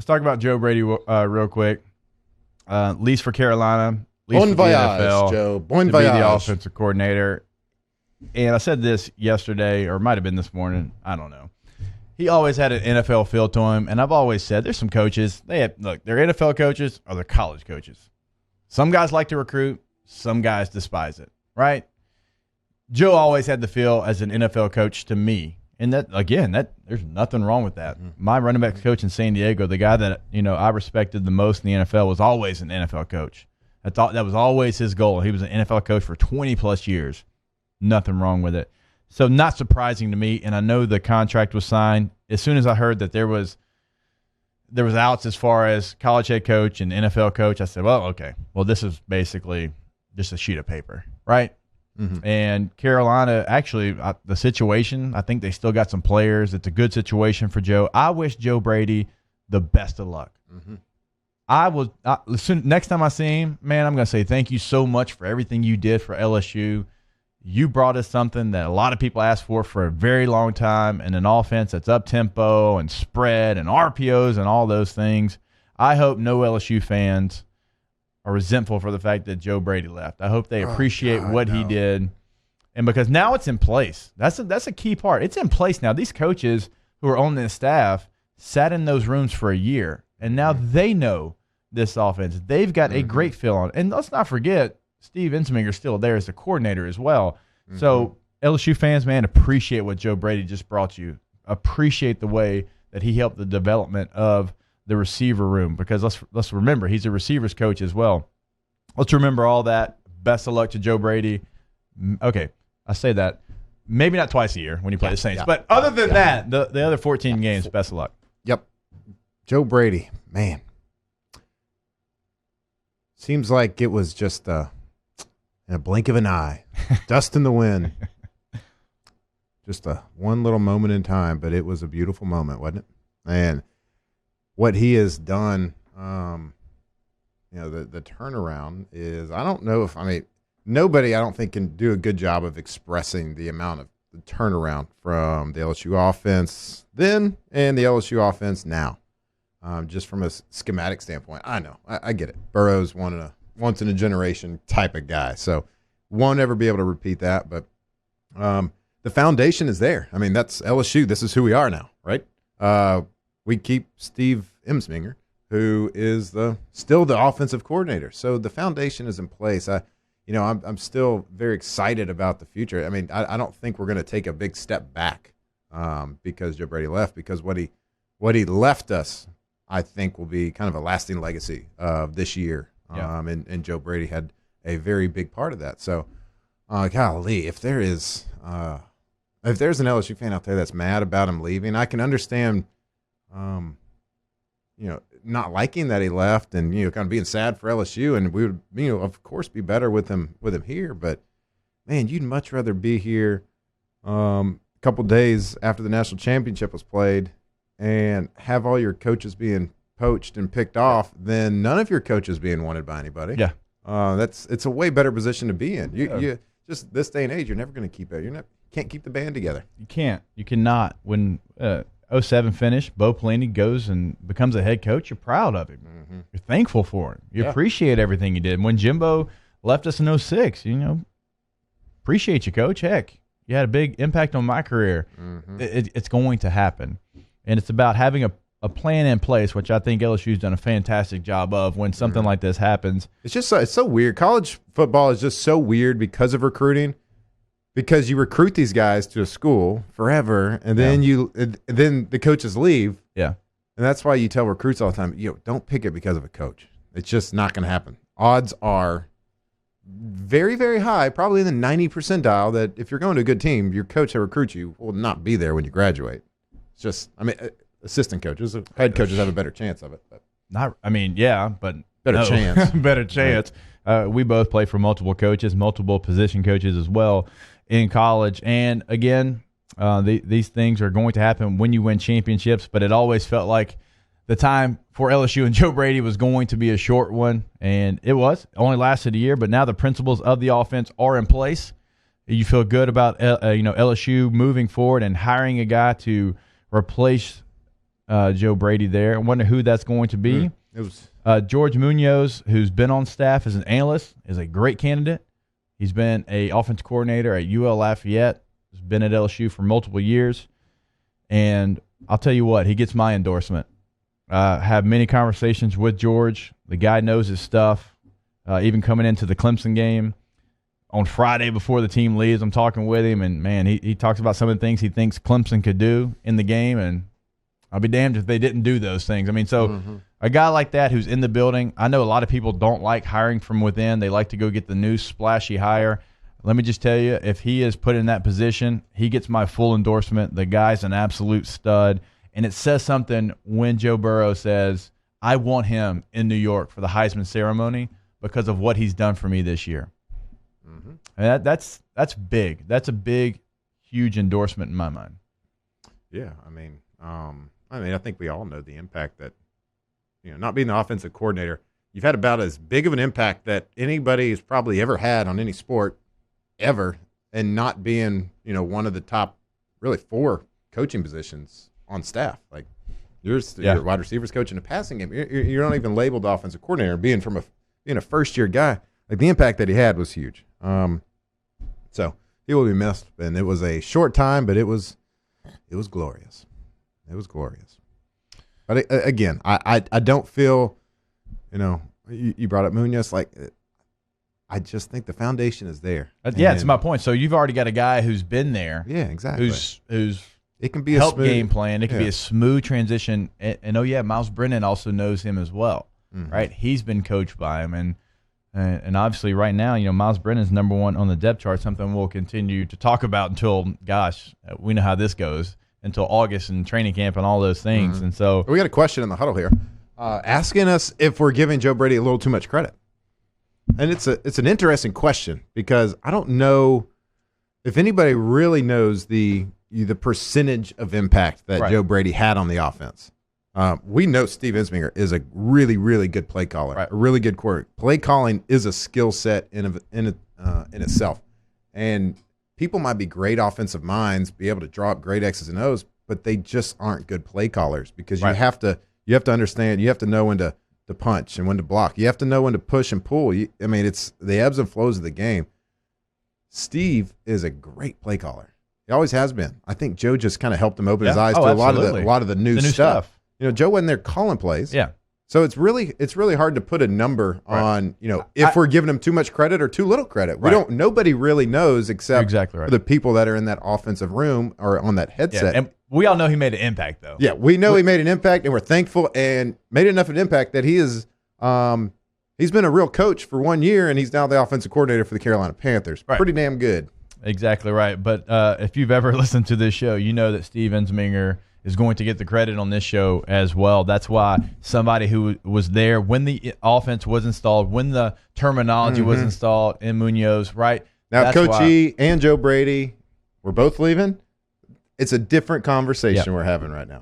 let's talk about Joe Brady real quick. Least for Carolina, least Bon for voyage, the NFL, Joe. Bon to voyage. be the offensive coordinator. And I said this yesterday, or it might have been this morning. I don't know. He always had an NFL feel to him, and I've always said there's some coaches. They're NFL coaches or they're college coaches. Some guys like to recruit. Some guys despise it, right? Joe always had the feel as an NFL coach to me. And there's nothing wrong with that. Mm-hmm. My running backs coach in San Diego, the guy that I respected the most in the NFL, was always an NFL coach. I thought that was always his goal. He was an NFL coach for 20 plus years. Nothing wrong with it. So not surprising to me. And I know the contract was signed. As soon as I heard that there was outs as far as college head coach and NFL coach, I said, well, okay. Well, this is basically just a sheet of paper, right? Mm-hmm. And Carolina, actually, the situation, I think they still got some players. It's a good situation for Joe. I wish Joe Brady the best of luck. Mm-hmm. Next time I see him, man, I'm going to say thank you so much for everything you did for LSU. You brought us something that a lot of people asked for a very long time, and an offense that's up-tempo and spread and RPOs and all those things. I hope no LSU fans are resentful for the fact that Joe Brady left. I hope they appreciate what he did. And because now it's in place. That's a key part. It's in place now. These coaches who are on the staff sat in those rooms for a year, and now they know this offense. They've got a great feel on it. And let's not forget, Steve Ensminger's still there as the coordinator as well. Mm-hmm. So LSU fans, man, appreciate what Joe Brady just brought you. Appreciate the way that he helped the development of the receiver room, because let's remember he's a receivers coach as well. Let's remember all that. Best of luck to Joe Brady. Okay, I say that maybe not twice a year when you play the Saints, but other than that, the other 14 games, best of luck. Yep. Joe Brady, man. Seems like it was just in a blink of an eye, dust in the wind. Just one little moment in time, but it was a beautiful moment, wasn't it? And what he has done, the turnaround is, I don't know if, nobody I don't think can do a good job of expressing the amount of the turnaround from the LSU offense then and the LSU offense now, just from a schematic standpoint. I know, I get it. Burrow's once in a generation type of guy, so won't ever be able to repeat that, but the foundation is there. That's LSU. This is who we are now, right? We keep Steve Ensminger, who is still the offensive coordinator. So the foundation is in place. I'm still very excited about the future. I don't think we're going to take a big step back because Joe Brady left, because what he left us, I think, will be kind of a lasting legacy of this year. Yeah. And Joe Brady had a very big part of that. So, golly, if there's an LSU fan out there that's mad about him leaving, I can understand not liking that he left and, kind of being sad for LSU, and we would, of course, be better with him here. But, man, you'd much rather be here a couple days after the national championship was played and have all your coaches being poached and picked off than none of your coaches being wanted by anybody. Yeah. It's a way better position to be in. You just this day and age, you're never going to keep it. Can't keep the band together. You can't. You cannot. When 07 finished, Bo Pelini goes and becomes a head coach, you're proud of him. Mm-hmm. You're thankful for him. You appreciate everything he did. When Jimbo left us in 06, appreciate you, Coach. Heck, you had a big impact on my career. Mm-hmm. It's going to happen. And it's about having a plan in place, which I think LSU's done a fantastic job of when something like this happens. It's so weird. College football is just so weird because of recruiting. Because you recruit these guys to a school forever, and then then the coaches leave. Yeah, and that's why you tell recruits all the time, don't pick it because of a coach. It's just not going to happen. Odds are very, very high, probably in the 90th percentile, that if you're going to a good team, your coach that recruits you will not be there when you graduate. It's just, assistant coaches, head coaches have a better chance of it. But better chance. Better chance. Right. We both play for multiple coaches, multiple position coaches as well in college. And again, these things are going to happen when you win championships, but it always felt like the time for LSU and Joe Brady was going to be a short one, and it was. It only lasted a year, but now the principles of the offense are in place. You feel good about LSU moving forward and hiring a guy to replace Joe Brady there. I wonder who that's going to be. It was George Munoz, who's been on staff as an analyst, is a great candidate. He's been a offensive coordinator at UL Lafayette. He's been at LSU for multiple years. And I'll tell you what, he gets my endorsement. Have many conversations with George. The guy knows his stuff. Even coming into the Clemson game on Friday before the team leaves, I'm talking with him, and, man, he talks about some of the things he thinks Clemson could do in the game, and I'll be damned if they didn't do those things. I mean, so a guy like that who's in the building, I know a lot of people don't like hiring from within. They like to go get the new splashy hire. Let me just tell you, if he is put in that position, he gets my full endorsement. The guy's an absolute stud. And it says something when Joe Burrow says, I want him in New York for the Heisman ceremony because of what he's done for me this year. And that's big. That's a big, huge endorsement in my mind. Yeah, I think we all know the impact that, not being the offensive coordinator, you've had about as big of an impact that anybody has probably ever had on any sport ever, and not being, one of the top really 4 coaching positions on staff. Like you're wide receivers coach in a passing game. You're not even labeled offensive coordinator. Being a first-year guy, like the impact that he had was huge. So he will be missed, and it was a short time, but it was glorious. It was glorious. But again, I don't feel, you brought up Munoz, like I just think the foundation is there. That's my point. So you've already got a guy who's been there. Yeah, exactly. Who's it can be help a smooth game plan. It can be a smooth transition. And Miles Brennan also knows him as well, right? He's been coached by him, and obviously right now, Miles Brennan's number 1 on the depth chart. Something we'll continue to talk about until, we know how this goes, until August and training camp and all those things. And so we got a question in the huddle here, asking us if we're giving Joe Brady a little too much credit. And it's an interesting question because I don't know if anybody really knows the percentage of impact that Joe Brady had on the offense. We know Steve Ensminger is a really, really good play caller, a really good quarterback. Play calling is a skill set in itself. And people might be great offensive minds, be able to draw up great X's and O's, but they just aren't good play callers because you have to understand, you have to know when to punch and when to block. You have to know when to push and pull. It's the ebbs and flows of the game. Steve is a great play caller. He always has been. I think Joe just kind of helped him open his eyes to a lot of the new stuff. Joe wasn't there calling plays. Yeah. So it's really hard to put a number on, if we're giving him too much credit or too little credit. Nobody really knows except for the people that are in that offensive room or on that headset. Yeah. And we all know he made an impact, though. Yeah, we know he made an impact, and we're thankful, and made enough of an impact that he is he's been a real coach for 1 year, and he's now the offensive coordinator for the Carolina Panthers. Pretty damn good. Exactly right. But if you've ever listened to this show, you know that Steve Ensminger is going to get the credit on this show as well. That's why somebody who was there when the offense was installed, when the terminology was installed in Munoz, right? Now, Coach E and Joe Brady, we're both leaving. It's a different conversation we're having right now.